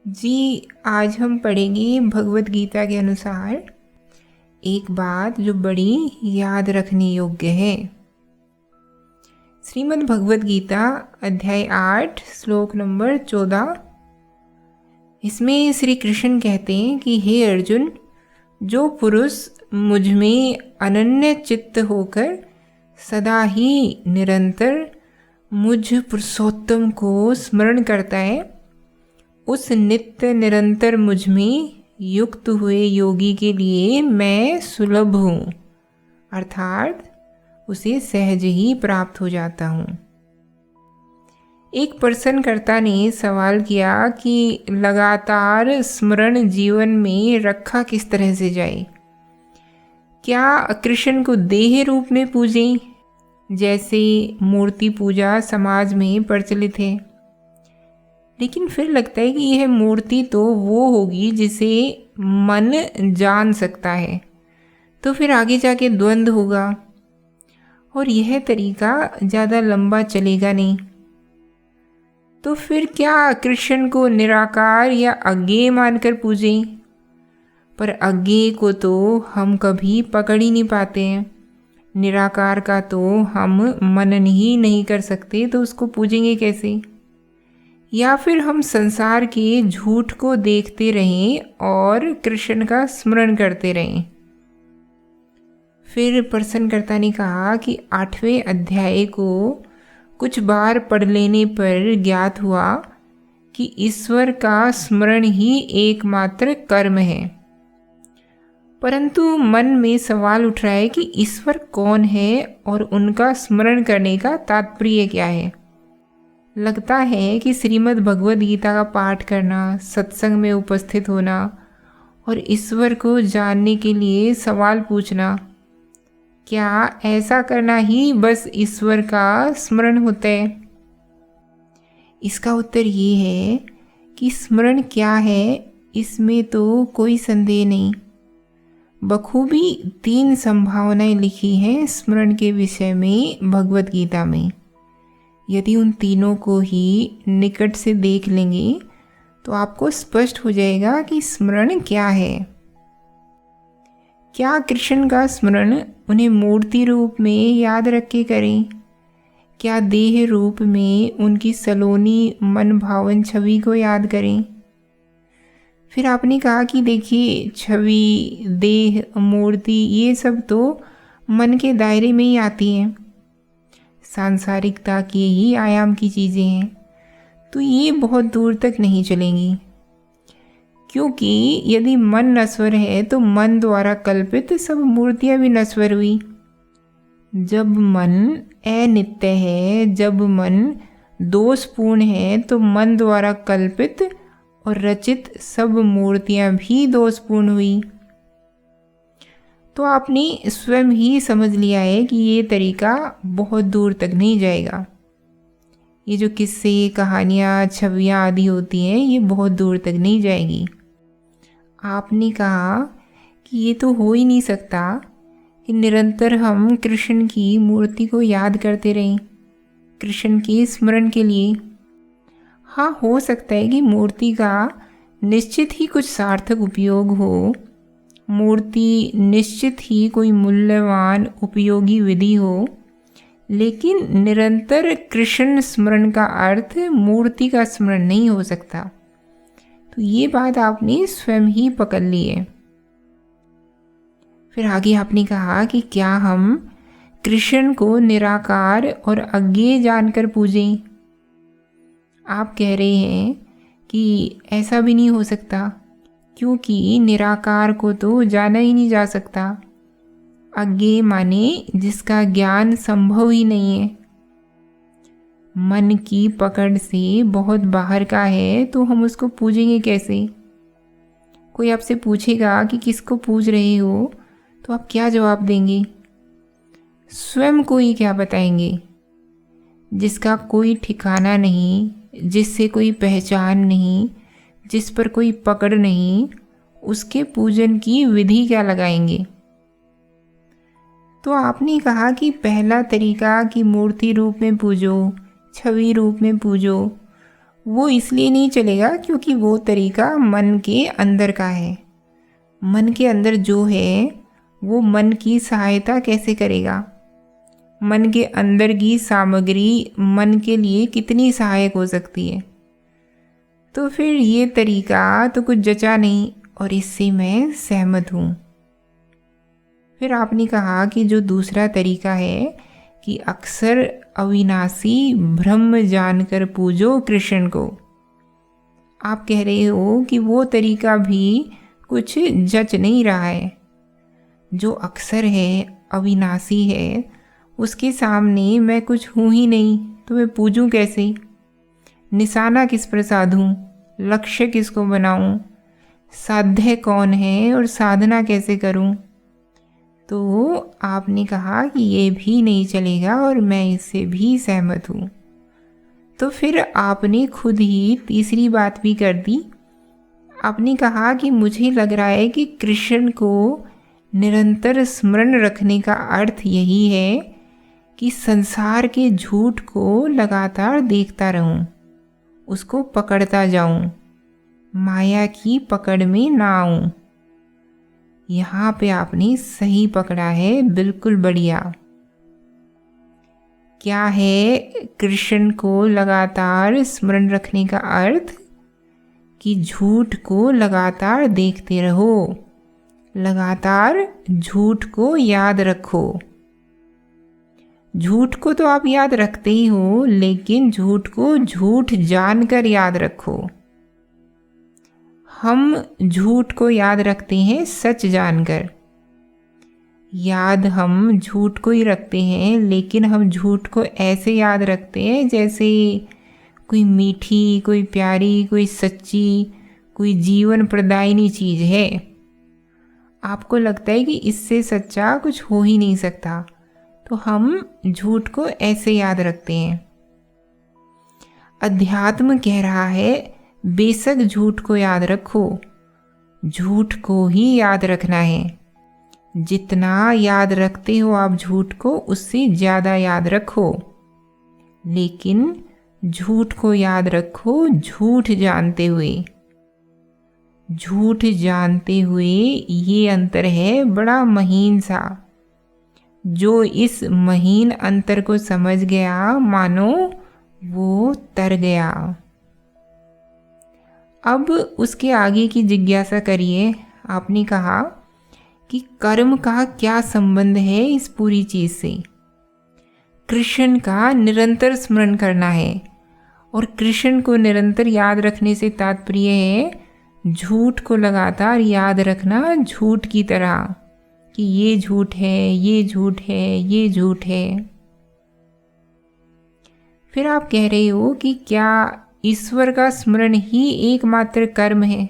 जी, आज हम पढ़ेंगे भगवत गीता के अनुसार एक बात जो बड़ी याद रखने योग्य है। श्रीमद् भगवत गीता अध्याय 8 श्लोक नंबर 14। इसमें श्री कृष्ण कहते हैं कि हे अर्जुन, जो पुरुष मुझ में अनन्य चित्त होकर सदा ही निरंतर मुझ पुरुषोत्तम को स्मरण करता है, उस नित्य निरंतर मुझ में युक्त हुए योगी के लिए मैं सुलभ हूँ, अर्थात उसे सहज ही प्राप्त हो जाता हूँ। एक प्रश्नकर्ता ने सवाल किया कि लगातार स्मरण जीवन में रखा किस तरह से जाए। क्या कृष्ण को देह रूप में पूजें, जैसे मूर्ति पूजा समाज में प्रचलित है? लेकिन फिर लगता है कि यह मूर्ति तो वो होगी जिसे मन जान सकता है, तो फिर आगे जाके द्वंद्व होगा और यह तरीका ज़्यादा लंबा चलेगा नहीं। तो फिर क्या कृष्ण को निराकार या अज्ञेय मानकर पूजें? पर अज्ञेय को तो हम कभी पकड़ ही नहीं पाते हैं, निराकार का तो हम मनन ही नहीं कर सकते, तो उसको पूजेंगे कैसे? या फिर हम संसार के झूठ को देखते रहें और कृष्ण का स्मरण करते रहें? फिर प्रश्नकर्ता ने कहा कि 8वें अध्याय को कुछ बार पढ़ लेने पर ज्ञात हुआ कि ईश्वर का स्मरण ही एकमात्र कर्म है। परंतु मन में सवाल उठ रहा है कि ईश्वर कौन है और उनका स्मरण करने का तात्पर्य क्या है। लगता है कि श्रीमद् भगवद गीता का पाठ करना, सत्संग में उपस्थित होना और ईश्वर को जानने के लिए सवाल पूछना, क्या ऐसा करना ही बस ईश्वर का स्मरण होता है? इसका उत्तर ये है कि स्मरण क्या है, इसमें तो कोई संदेह नहीं। बखूबी 3 संभावनाएं लिखी हैं स्मरण के विषय में भगवद गीता में। यदि उन तीनों को ही निकट से देख लेंगे तो आपको स्पष्ट हो जाएगा कि स्मरण क्या है। क्या कृष्ण का स्मरण उन्हें मूर्ति रूप में याद रख के करें? क्या देह रूप में उनकी सलोनी मन भावन छवि को याद करें? फिर आपने कहा कि देखिए, छवि, देह, मूर्ति ये सब तो मन के दायरे में ही आती हैं, सांसारिकता के ही आयाम की चीज़ें हैं, तो ये बहुत दूर तक नहीं चलेंगी। क्योंकि यदि मन नश्वर है तो मन द्वारा कल्पित सब मूर्तियां भी नश्वर हुई। जब मन अनित्य है, जब मन दोषपूर्ण है, तो मन द्वारा कल्पित और रचित सब मूर्तियां भी दोषपूर्ण हुई। तो आपने स्वयं ही समझ लिया है कि ये तरीका बहुत दूर तक नहीं जाएगा। ये जो किस्से, कहानियाँ, छवियाँ आदि होती हैं, ये बहुत दूर तक नहीं जाएगी। आपने कहा कि ये तो हो ही नहीं सकता कि निरंतर हम कृष्ण की मूर्ति को याद करते रहें कृष्ण के स्मरण के लिए। हाँ, हो सकता है कि मूर्ति का निश्चित ही कुछ सार्थक उपयोग हो, मूर्ति निश्चित ही कोई मूल्यवान उपयोगी विधि हो, लेकिन निरंतर कृष्ण स्मरण का अर्थ मूर्ति का स्मरण नहीं हो सकता। तो ये बात आपने स्वयं ही पकड़ ली है। फिर आगे आपने कहा कि क्या हम कृष्ण को निराकार और अज्ञेय जानकर पूजें? आप कह रहे हैं कि ऐसा भी नहीं हो सकता, क्योंकि निराकार को तो जाना ही नहीं जा सकता। अज्ञेय माने जिसका ज्ञान संभव ही नहीं है, मन की पकड़ से बहुत बाहर का है, तो हम उसको पूजेंगे कैसे? कोई आपसे पूछेगा कि किसको पूज रहे हो, तो आप क्या जवाब देंगे? स्वयं को ही क्या बताएंगे? जिसका कोई ठिकाना नहीं, जिससे कोई पहचान नहीं, जिस पर कोई पकड़ नहीं, उसके पूजन की विधि क्या लगाएंगे? तो आपने कहा कि पहला तरीका कि मूर्ति रूप में पूजो, छवि रूप में पूजो, वो इसलिए नहीं चलेगा क्योंकि वो तरीका मन के अंदर का है। मन के अंदर जो है वो मन की सहायता कैसे करेगा? मन के अंदर की सामग्री मन के लिए कितनी सहायक हो सकती है? तो फिर ये तरीका तो कुछ जचा नहीं और इससे मैं सहमत हूँ। फिर आपने कहा कि जो दूसरा तरीका है कि अक्सर अविनाशी ब्रह्म जानकर पूजो कृष्ण को, आप कह रहे हो कि वो तरीका भी कुछ जच नहीं रहा है। जो अक्सर है, अविनाशी है, उसके सामने मैं कुछ हूँ ही नहीं, तो मैं पूजूं कैसे? निशाना किस पर साधूं? लक्ष्य किसको बनाऊं? साध्य कौन है और साधना कैसे करूं? तो आपने कहा कि ये भी नहीं चलेगा और मैं इससे भी सहमत हूँ। तो फिर आपने खुद ही तीसरी बात भी कर दी। आपने कहा कि मुझे लग रहा है कि कृष्ण को निरंतर स्मरण रखने का अर्थ यही है कि संसार के झूठ को लगातार देखता रहूं, उसको पकड़ता जाऊं, माया की पकड़ में ना आऊं। यहाँ पे आपने सही पकड़ा है, बिल्कुल बढ़िया। क्या है कृष्ण को लगातार स्मरण रखने का अर्थ? कि झूठ को लगातार देखते रहो, लगातार झूठ को याद रखो। झूठ को तो आप याद रखते ही हो, लेकिन झूठ को झूठ जानकर याद रखो। हम झूठ को याद रखते हैं सच जानकर। याद हम झूठ को ही रखते हैं, लेकिन हम झूठ को ऐसे याद रखते हैं जैसे कोई मीठी, कोई प्यारी, कोई सच्ची, कोई जीवन प्रदायिनी चीज़ है। आपको लगता है कि इससे सच्चा कुछ हो ही नहीं सकता, तो हम झूठ को ऐसे याद रखते हैं। अध्यात्म कह रहा है बेशक झूठ को याद रखो, झूठ को ही याद रखना है। जितना याद रखते हो आप झूठ को, उससे ज़्यादा याद रखो, लेकिन झूठ को याद रखो झूठ जानते हुए। झूठ जानते हुए ये अंतर है बड़ा महीन सा। जो इस महीन अंतर को समझ गया, मानो वो तर गया। अब उसके आगे की जिज्ञासा करिए। आपने कहा कि कर्म का क्या संबंध है इस पूरी चीज़ से? कृष्ण का निरंतर स्मरण करना है, और कृष्ण को निरंतर याद रखने से तात्पर्य है झूठ को लगातार याद रखना, झूठ की तरह कि ये झूठ है, ये झूठ है, ये झूठ है। फिर आप कह रहे हो कि क्या ईश्वर का स्मरण ही एकमात्र कर्म है?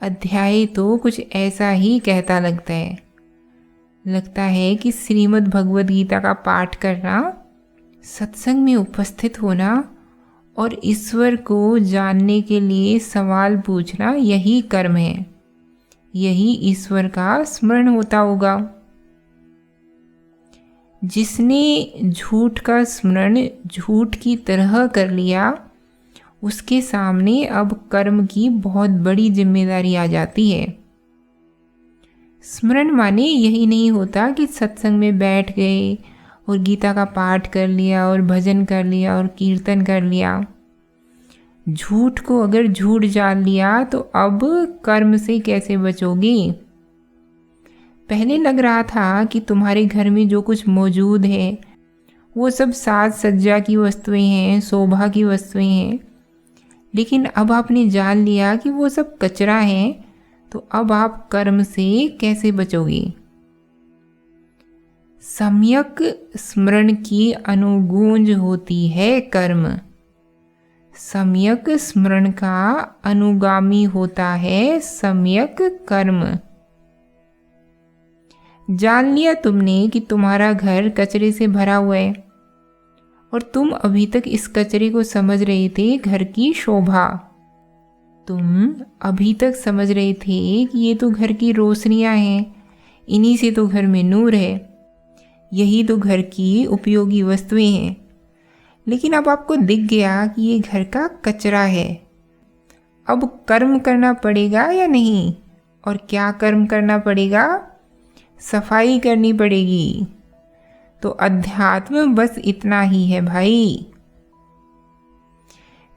अध्याय तो कुछ ऐसा ही कहता लगता है। लगता है कि श्रीमद् भगवद गीता का पाठ करना, सत्संग में उपस्थित होना और ईश्वर को जानने के लिए सवाल पूछना, यही कर्म है, यही ईश्वर का स्मरण होता होगा। जिसने झूठ का स्मरण झूठ की तरह कर लिया, उसके सामने अब कर्म की बहुत बड़ी जिम्मेदारी आ जाती है। स्मरण माने यही नहीं होता कि सत्संग में बैठ गए और गीता का पाठ कर लिया और भजन कर लिया और कीर्तन कर लिया। झूठ को अगर झूठ जान लिया तो अब कर्म से कैसे बचोगे? पहले लग रहा था कि तुम्हारे घर में जो कुछ मौजूद है वो सब साज सज्जा की वस्तुएं हैं, शोभा की वस्तुएं हैं, लेकिन अब आपने जान लिया कि वो सब कचरा है, तो अब आप कर्म से कैसे बचोगे? सम्यक स्मरण की अनुगूंज होती है कर्म। सम्यक स्मरण का अनुगामी होता है सम्यक कर्म। जान लिया तुमने कि तुम्हारा घर कचरे से भरा हुआ है, और तुम अभी तक इस कचरे को समझ रहे थे घर की शोभा। तुम अभी तक समझ रहे थे कि ये तो घर की रोशनियां हैं, इन्हीं से तो घर में नूर है, यही तो घर की उपयोगी वस्तुएं हैं। लेकिन अब आपको दिख गया कि ये घर का कचरा है। अब कर्म करना पड़ेगा या नहीं? और क्या कर्म करना पड़ेगा? सफाई करनी पड़ेगी। तो अध्यात्म बस इतना ही है भाई।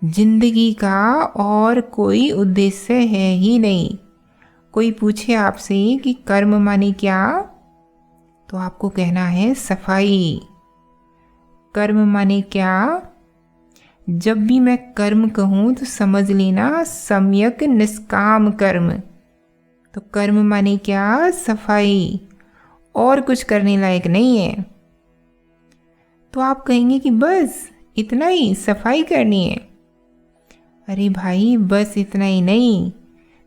जिंदगी का और कोई उद्देश्य है ही नहीं। कोई पूछे आपसे कि कर्म माने क्या, तो आपको कहना है सफाई। कर्म माने क्या? जब भी मैं कर्म कहूँ तो समझ लेना सम्यक निष्काम कर्म। तो कर्म माने क्या? सफाई, और कुछ करने लायक नहीं है। तो आप कहेंगे कि बस इतना ही सफाई करनी है। अरे भाई, बस इतना ही नहीं,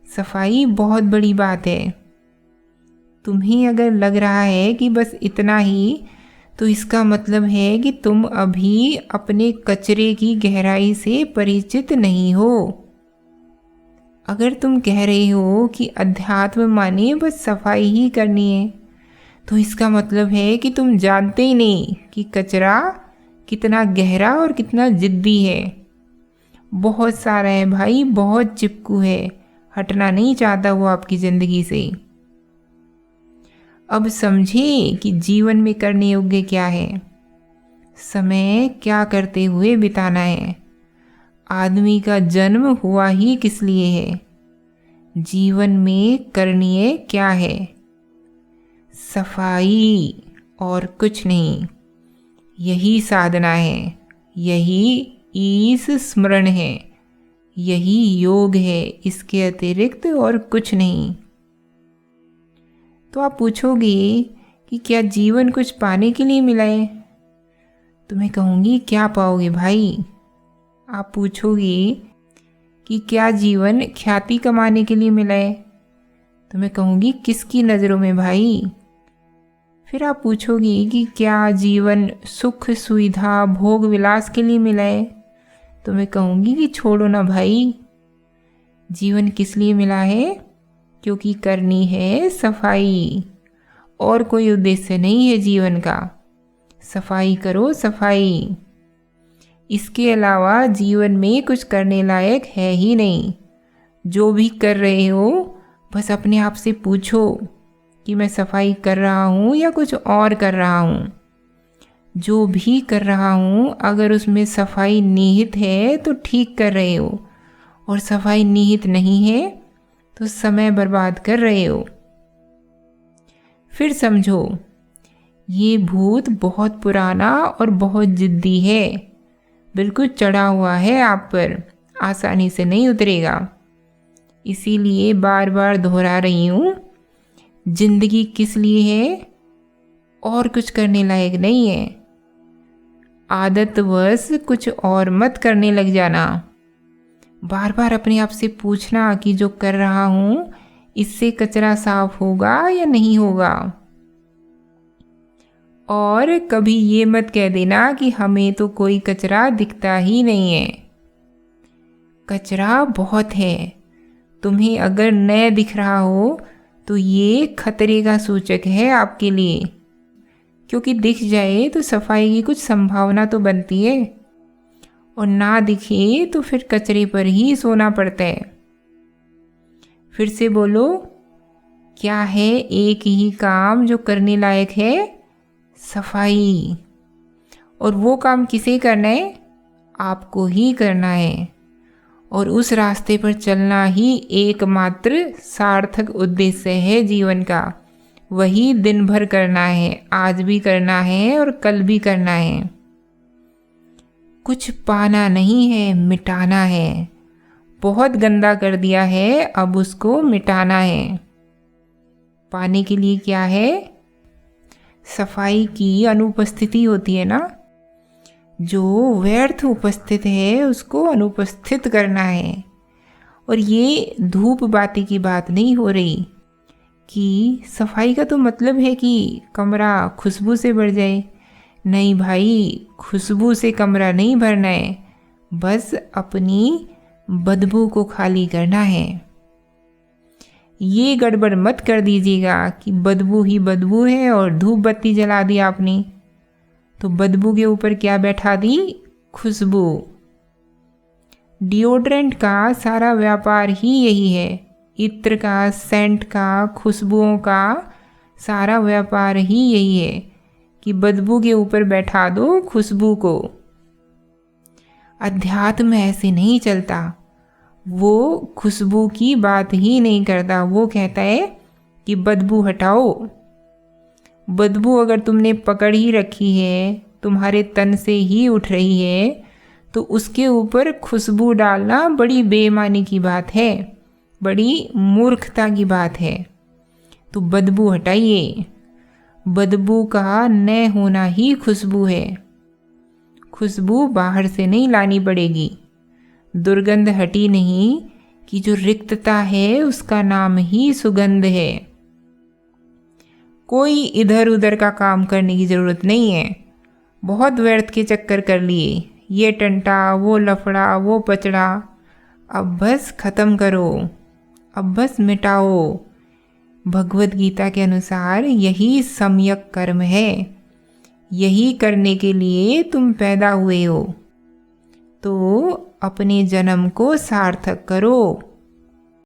सफाई बहुत बड़ी बात है। तुम्हें अगर लग रहा है कि बस इतना ही, तो इसका मतलब है कि तुम अभी अपने कचरे की गहराई से परिचित नहीं हो। अगर तुम कह रहे हो कि अध्यात्म माने बस सफाई ही करनी है, तो इसका मतलब है कि तुम जानते ही नहीं कि कचरा कितना गहरा और कितना जिद्दी है। बहुत सारा है भाई, बहुत चिपकू है, हटना नहीं चाहता वो आपकी ज़िंदगी से। अब समझे कि जीवन में करने योग्य क्या है, समय क्या करते हुए बिताना है, आदमी का जन्म हुआ ही किस लिए है, जीवन में करणीय क्या है, सफाई और कुछ नहीं। यही साधना है, यही ईश स्मरण है, यही योग है, इसके अतिरिक्त और कुछ नहीं। तो आप पूछोगे कि क्या जीवन कुछ पाने के लिए मिला है? तो मैं कहूँगी क्या पाओगे भाई? आप पूछोगे कि क्या जीवन ख्याति कमाने के लिए मिला है? तो मैं कहूँगी किसकी नज़रों में भाई? फिर आप पूछोगे कि क्या जीवन सुख सुविधा भोग विलास के लिए मिला है? तो मैं कहूँगी कि छोड़ो ना भाई, जीवन किस लिए मिला है? क्योंकि करनी है सफाई, और कोई उद्देश्य नहीं है जीवन का। सफाई करो, सफाई। इसके अलावा जीवन में कुछ करने लायक है ही नहीं। जो भी कर रहे हो, बस अपने आप से पूछो कि मैं सफाई कर रहा हूँ या कुछ और कर रहा हूँ। जो भी कर रहा हूँ, अगर उसमें सफाई निहित है तो ठीक कर रहे हो, और सफाई निहित नहीं है तो समय बर्बाद कर रहे हो। फिर समझो, ये भूत बहुत पुराना और बहुत जिद्दी है, बिल्कुल चढ़ा हुआ है आप पर, आसानी से नहीं उतरेगा। इसीलिए बार बार दोहरा रही हूँ, जिंदगी किस लिए है और कुछ करने लायक नहीं है। आदतवश कुछ और मत करने लग जाना। बार बार अपने आप से पूछना कि जो कर रहा हूँ इससे कचरा साफ होगा या नहीं होगा। और कभी ये मत कह देना कि हमें तो कोई कचरा दिखता ही नहीं है। कचरा बहुत है, तुम्हें अगर न दिख रहा हो तो ये खतरे का सूचक है आपके लिए, क्योंकि दिख जाए तो सफाई की कुछ संभावना तो बनती है, और ना दिखे तो फिर कचरे पर ही सोना पड़ता है। फिर से बोलो, क्या है एक ही काम जो करने लायक है? सफाई। और वो काम किसे करना है? आपको ही करना है, और उस रास्ते पर चलना ही एकमात्र सार्थक उद्देश्य है जीवन का। वही दिन भर करना है, आज भी करना है और कल भी करना है। कुछ पाना नहीं है, मिटाना है। बहुत गंदा कर दिया है, अब उसको मिटाना है। पाने के लिए क्या है? सफाई की अनुपस्थिति होती है ना, जो व्यर्थ उपस्थित है उसको अनुपस्थित करना है। और ये धूप बाती की बात नहीं हो रही कि सफाई का तो मतलब है कि कमरा खुशबू से भर जाए। नहीं भाई, खुशबू से कमरा नहीं भरना है, बस अपनी बदबू को खाली करना है। ये गड़बड़ मत कर दीजिएगा कि बदबू ही बदबू है और धूप बत्ती जला दी आपने, तो बदबू के ऊपर क्या बैठा दी? खुशबू। डिओड्रेंट का सारा व्यापार ही यही है। इत्र का, सेंट का, खुशबुओं का सारा व्यापार ही यही है कि बदबू के ऊपर बैठा दो खुशबू को। अध्यात्म ऐसे नहीं चलता। वो खुशबू की बात ही नहीं करता। वो कहता है कि बदबू हटाओ। बदबू अगर तुमने पकड़ ही रखी है, तुम्हारे तन से ही उठ रही है, तो उसके ऊपर खुशबू डालना बड़ी बेईमानी की बात है, बड़ी मूर्खता की बात है। तो बदबू हटाइए। बदबू का न होना ही खुशबू है। खुशबू बाहर से नहीं लानी पड़ेगी। दुर्गंध हटी नहीं कि जो रिक्तता है उसका नाम ही सुगंध है। कोई इधर उधर का काम करने की ज़रूरत नहीं है। बहुत व्यर्थ के चक्कर कर लिए, ये टंटा, वो लफड़ा, वो पचड़ा। अब बस ख़त्म करो, अब बस मिटाओ। भगवत गीता के अनुसार यही सम्यक कर्म है। यही करने के लिए तुम पैदा हुए हो। तो अपने जन्म को सार्थक करो।